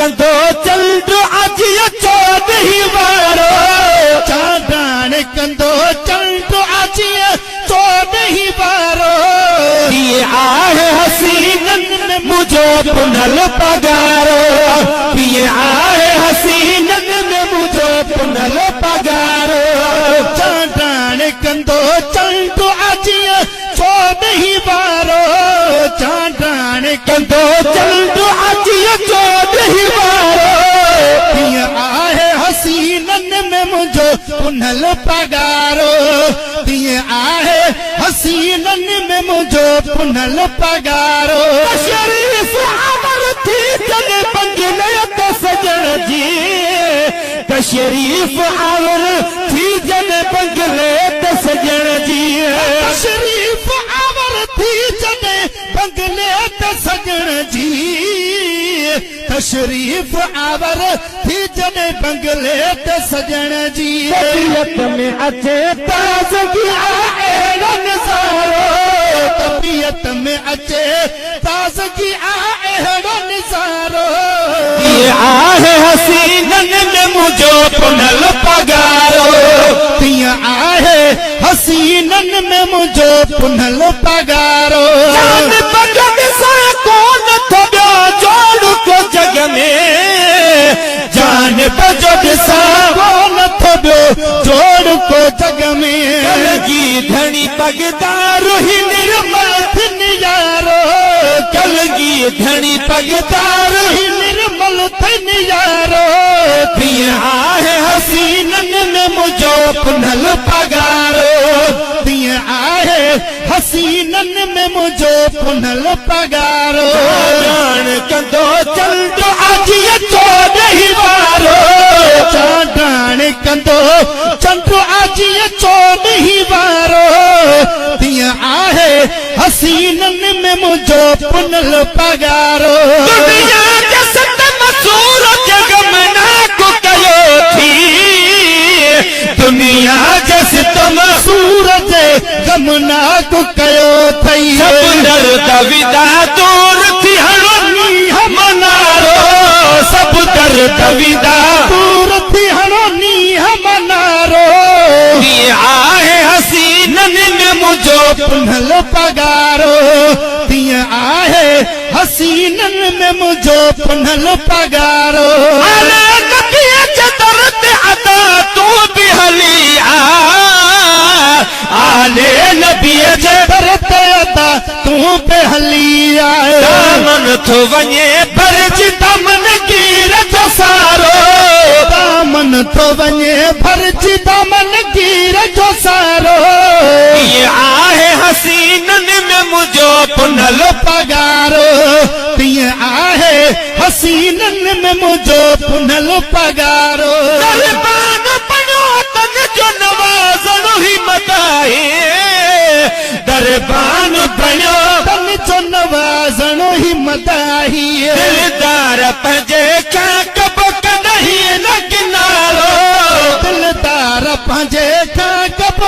कंदो चंड अज चौदही वारो चांडाण कंदो चंड अज चौदही वारो ये आहे हसीनन में मुझो पुनल पगारो ये आहे हसीनन में मुझो पुनल पगारो चांडाण कंदो चंड अज चौदही वारो चांडाण कंदो चंड अज चौदही वारो ये आहे हसीनन में मुझो पुनल पगारो ये आहे हसीनन में मुझो पुनल पगारो शरीफ आवर थी जन बंगले ते सजण जी शरीफ आवर थी जन बंगले ते सजण जी शरीफ आवर थी जन बंगले ते सजण जी तशरीफ आवर थी जन बंगले ते सजण जी तबीयत में अचे ताज़गी आहे नज़ारो तबीयत में अचे ताज़गी आहे नज़ारो ये आहे हसीनन में मुझो पुनल पगारो ये आहे हसीनन में मुझो पुनल पगारो जान बगन सा कौन थो जोड़ को जग में जान बजट सा कौन थो जोड़ को जग में कलगी धनी पगदार ही निर्मल थिन यारो कलगी धनी पगदार ही निर्मल थिन यारो ये आहे हसीनन में मुझो पुनल पगारो ये आहे हसीनन में मुझो पुनल पगारो चांडाण कंदो चंड अज चौदही वारो चांडाण कंदो चंड अज चौदही वारो ये आहे हसीनन में मुझो पुनल पगारो दुनिया के सत मसूर जग मना को कयो थी दुनिया जस तुम सूरज गमना को कयो थई सब दर्द विदा दूर थी हणोनी हमनारो सब दर्द विदा दूर थी हणोनी हमनारो ये आहे हसीनन में मुझो पुनल पगारो ये आहे हसीनन में मुझो पुनल पगारो अरे कतिया चदरत अदा तू भी हली आले नबी चदरत अदा तू पे हली आए दामन थो वने फर्ज दामन गिर जो सारो दामन थो वने फर्ज दामन गिर जो सारो ये आहे हसीनन में मुझो पुनल पगारो ये आहे हसीनन में मुझो पुनल पगारो दरबान बनो तन जो नवाज़ण ही मताए दरबान बनो तन जो नवाज़ण ही मताही दिलदार पंजे क्या कब कदही न किनारो दिलदार पंजे क्या कब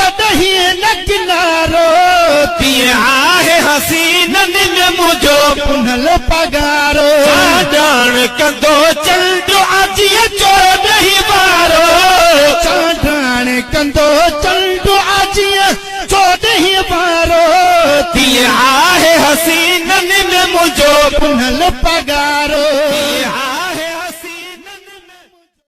कदही न किनारो ये आहे हसीनन में मुझो पुनल पगारो चांडाण कंदो चंड अज चौदही वारो चांडाण कंदो चंड अज चौदही वारो ये आहे हसीनन में मुझो पुनल पगारो